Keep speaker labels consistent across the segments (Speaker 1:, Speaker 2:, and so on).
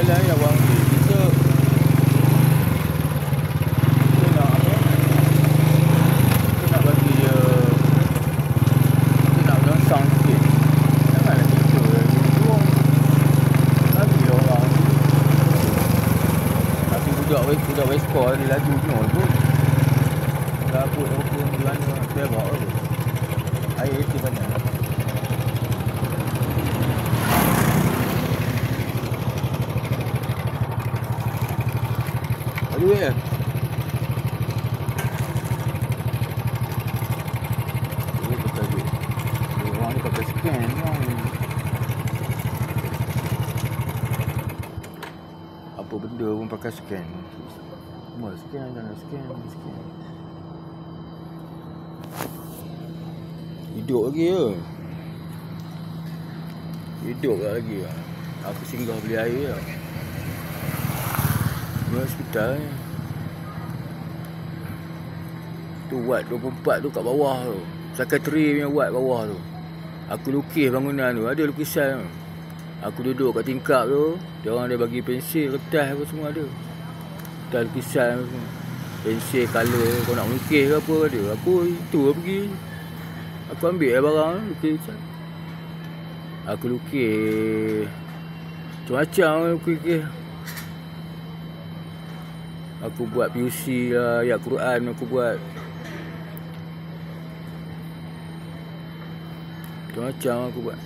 Speaker 1: lah yang orang ni. Kita nak apa? Kita nak bagi dia, kita nak sound sikit. Janganlah kita buang. Lagi orang ni. Tapi budak West Coast ni laju nol pun. Rabut apa di mana berak tu. Air itu banyak. Duit lah. Duit pakai duit. Orang ni pakai scan kan. Apa benda pun pakai scan. Semua scan dan scan. Hidup lagi ke? Hidup lagi lah. Aku singgah beli air lah. Di hospital ni. Tu wad 24 tu kat bawah tu. Secretary punya wad bawah tu. Aku lukis bangunan tu. Ada lukisan tu. Aku duduk kat tingkap tu. Diorang dia bagi pensil, kertas apa semua ada. Kertas lukisan semua. Pensil, colour. Kau nak melukis ke apa ada. Aku itu lah pergi. Aku ambil lah barang lukis. Aku lukis macam-macam lukis. Aku buat PUC lah, ayat Quran aku buat. Macam-macam aku buat.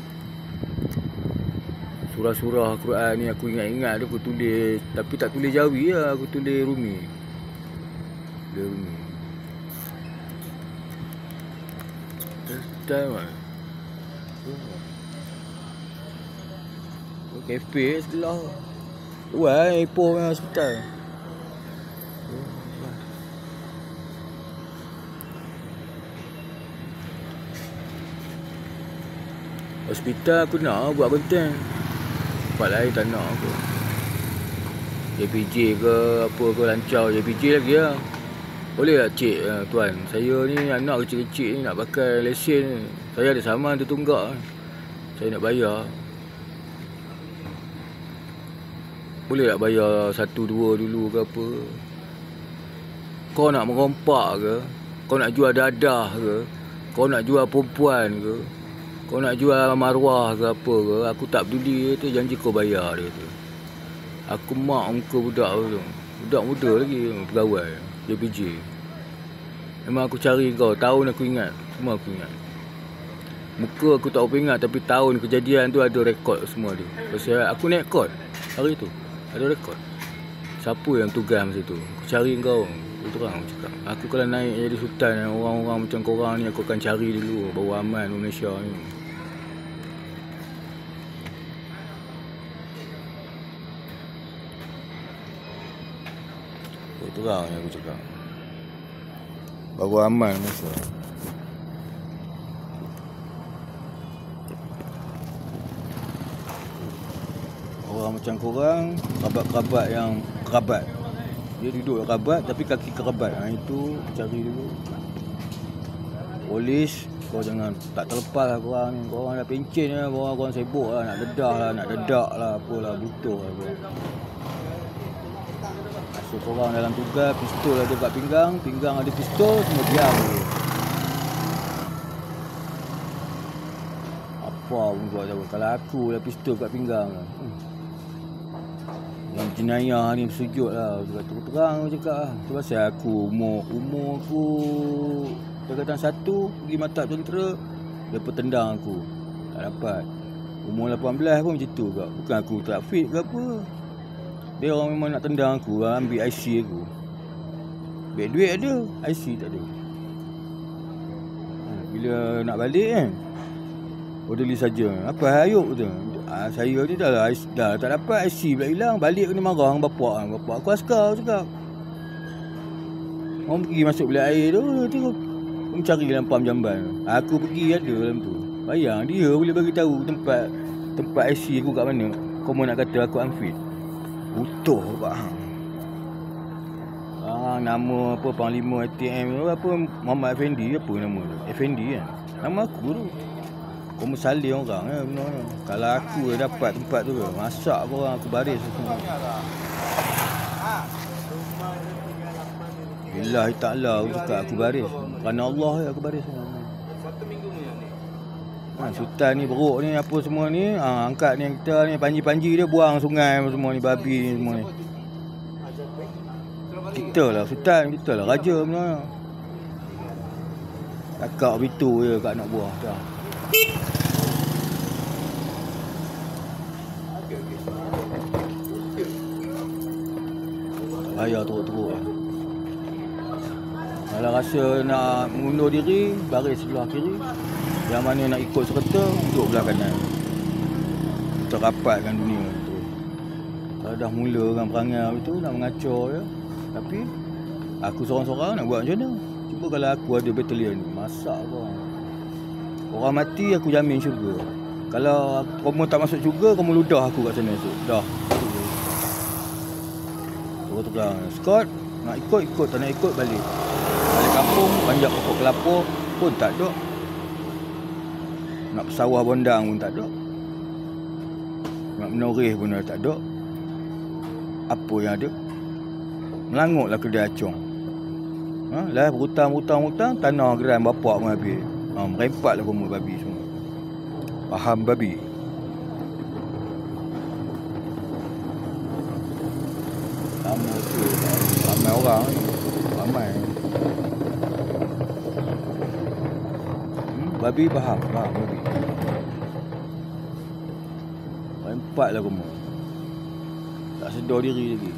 Speaker 1: Surah-surah Quran ni aku ingat-ingat tu aku tulis. Tapi tak tulis Jawi lah, aku tulis Rumi. Time lah. Kafe sebelah. Wah, Ipoh punya hospital. Hospital aku nak buat konten. Tempat lain tak nak aku. JPJ ke apa ke lancar JPJ lagi lah. Boleh tak cik tuan, saya ni anak kecil-kecil ni nak pakai lesen ni. Saya ada saman tertunggak. Saya nak bayar. Boleh tak bayar 1-2 dulu ke apa? Kau nak merompak ke? Kau nak jual dadah ke? Kau nak jual perempuan ke? Kau nak jual maruah ke apa ke? Aku tak peduli tu, janji kau bayar dia tu. Aku mak muka budak tu. Budak muda lagi, pegawai JPJ. Memang aku cari kau, tahun aku ingat. Semua aku ingat. Muka aku tak apa ingat, tapi tahun kejadian tu ada rekod semua dia. Pasal aku naik kod hari tu. Ada rekod. Siapa yang tugas masa tu? Aku cari kau. Itu terang aku cakap. Aku kalau naik jadi sultan, orang-orang macam korang ni aku akan cari dulu baru aman Malaysia ni. Itu terang aku cakap. Baru aman Malaysia. Orang macam korang, kerabat-kerabat yang kerabat. Dia duduk kerabat tapi kaki kerabat. Itu cari dulu. Polis, kau jangan tak terlepas lah korang ni. Korang dah pencen lah, korang sibuk lah, nak dedah lah, nak dedak lah, apalah, butuh lah korang. So korang dalam tugas, pistol ada kat pinggang, pinggang ada pistol, semua diam je. Apa pun buat tahu. Kalau aku dah pistol kat pinggang lah. Yang jenayah ni bersujud lah. Terang aku cakap lah. Itu pasal aku umur aku Tingkatan 1 pergi matap tentera. Dia petendang aku. Tak dapat. Umur 18 pun macam tu kak. Bukan aku tak fit ke apa. Dia orang memang nak tendang aku. Ambil IC aku. Duit ada, IC tak ada. Bila nak balik kan, orderly saja. Apa hayuk tu? Saya ni dah tak dapat IC pula hilang. Balik kena marah dengan bapak. Bapak aku askar cakap. Orang pergi masuk bilik air tu mencari dalam pam jamban. Aku pergi ada dalam tu. Bayang dia boleh bagi tahu tempat IC aku kat mana. Kau nak kata aku unfit. Utuh pak hang. Nama apa Panglima ATM apa Muhammad Effendi apa nama tu? Effendi kan. Nama aku tu. Kamu salih orang benda ni. Kalau aku dapat tempat tu masak korang aku baris semua. Billahi ta'ala aku cakap aku baris. Kerana Allah aku baris semua. Sultan ni beruk ni apa semua ni, angkat ni kita ni panji-panji dia buang sungai semua ni, babi ni semua ni. Kita lah Sultan, kita lah raja benda. Kakak begitu je kat nak buah dah. Ayah teruk-teruk lah. Kalau rasa nak mengundur diri, baris sebelah kiri. Yang mana nak ikut serta, duduk belah kanan. Kita rapatkan dunia tu. Kalau dah mula orang perangai itu, nak mengacau je. Tapi, aku seorang-seorang nak buat macam mana? Cuba kalau aku ada batalion ni, masak korang. Orang mati, aku jamin syurga. Kalau kamu tak masuk syurga, kamu ludah aku kat sana esok. Dah. Terang-terang. Scott, nak ikut, tak nak ikut, balik. Balik kampung, panjat pokok kelapa pun tak ada. Nak pesawah bondang pun tak ada. Nak menoreh pun tak ada. Apa yang ada? Melangutlah kedai acong. Lah berhutang, tanah geran bapak pun habis. Merempatlah rumah babi semua. Faham babi? Lama tu, ramai orang. Ramai. Babi faham babi. Empatlah kamu. Tak sedar diri lagi.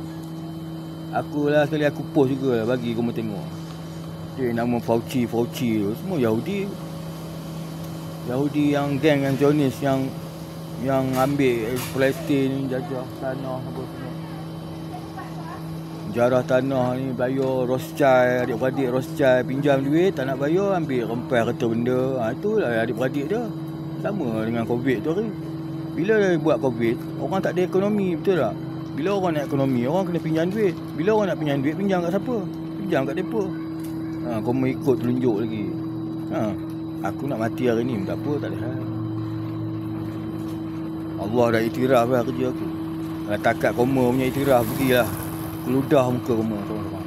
Speaker 1: Aku lah sekali aku post juga lah, bagi kamu tengok. Dia nama Fauci tu semua Yahudi. Yahudi yang geng yang Zionis yang ambil Palestin, jajah tanah apa semua. Jarah tanah ni bayar Rothschild, adik-beradik Rothschild pinjam duit, tak nak bayar, ambil rempas kereta benda. Itulah adik-beradik dia. Sama dengan Covid tu hari. Bila dia buat Covid, orang tak ada ekonomi, betul tak? Bila orang nak ekonomi, orang kena pinjam duit. Bila orang nak pinjam duit, pinjam kat siapa? Pinjam kat depa. Kau mau ikut tunjuk lagi. Aku nak mati hari ni, tak apa, tak ada hal. Allah dah iktiraf lah kerja aku. Kalau takat koma punya iktiraf, pergilah. Keludah muka kamu teman-teman.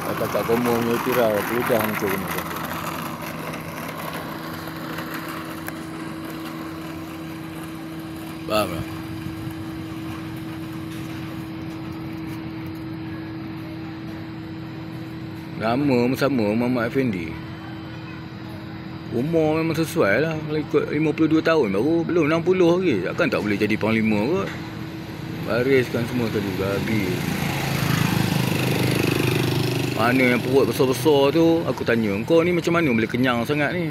Speaker 1: Kalau tak kamu punya tirau, keludah muka kamu. Faham tak? Nama sama Muhammad Effendi. Umur memang sesuai lah. Kalau ikut 52 tahun baru, belum 60 lagi. Takkan tak boleh jadi panglima kot. Bariskan semua tadi, babi. Mana yang perut besar-besar tu, aku tanya, kau ni macam mana boleh kenyang sangat ni?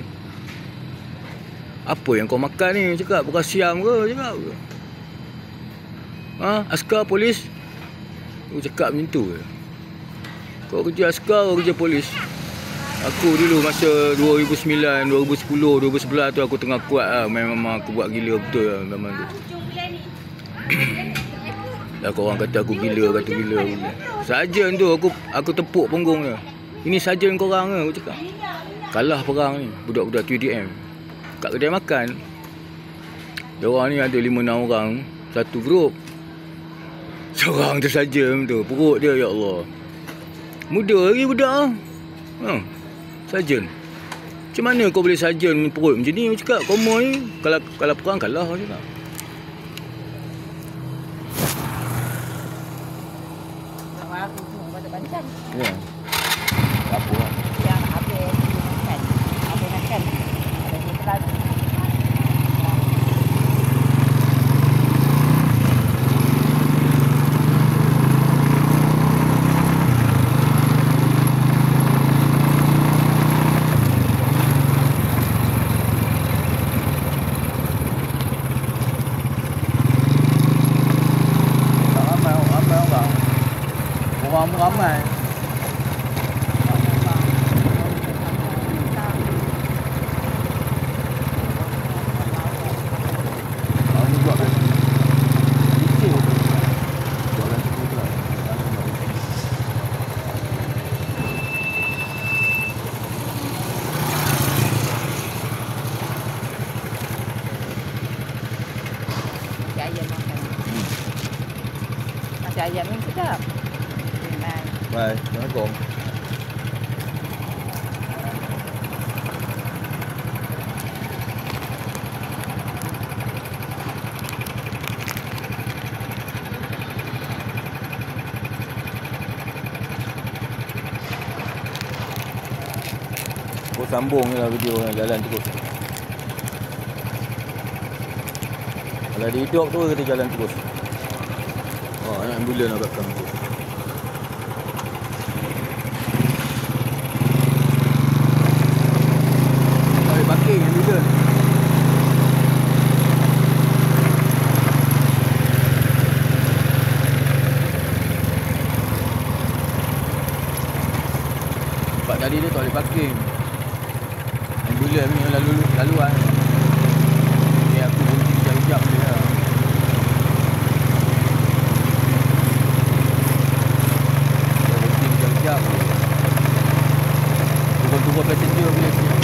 Speaker 1: Apa yang kau makan ni? Cakap bekas siam ke? Cakap askar polis? Aku cakap macam tu ke? Kau kerja askar, kau kerja polis. Aku dulu masa 2009, 2010, 2011 tu aku tengah kuat lah. Memang aku buat gila betul lah zaman tu. Dah korang kata aku gila, kata gila. Sarjan tu aku tepuk punggung dia. Ini sarjan korang ke? Aku cakap. Kalah perang ni, budak-budak TDM. Kat kedai makan. Diorang ni ada 5-6 orang, satu grup. Seorang tu sarjan tu, perut dia, ya Allah. Muda lagi budak lah. Sarjan. Macam mana kau boleh sarjan perut macam ni? Aku cakap, koma ni kalau perang kalah aku cakap.
Speaker 2: Nak marah aku semua pada bancan.
Speaker 1: Ya. Apa lah?
Speaker 2: Yang habis makan. Habis makan. Ada dia terlalu.
Speaker 1: Ramai.
Speaker 2: Nasi ayam ni sedap. Memang.
Speaker 1: Baik, Assalamualaikum. Aku sambung je lah video dengan jalan terus. Kalau dia hidup tu kita jalan terus. Oh, anak ambulan nak belakang tu. Boleh parking ambulan. Tempat tadi dia tak boleh parking. Ambulan ni laluan. Ni aku berhenti sekejap je lah. Berhenti sekejap je. Turun-turun passenger boleh.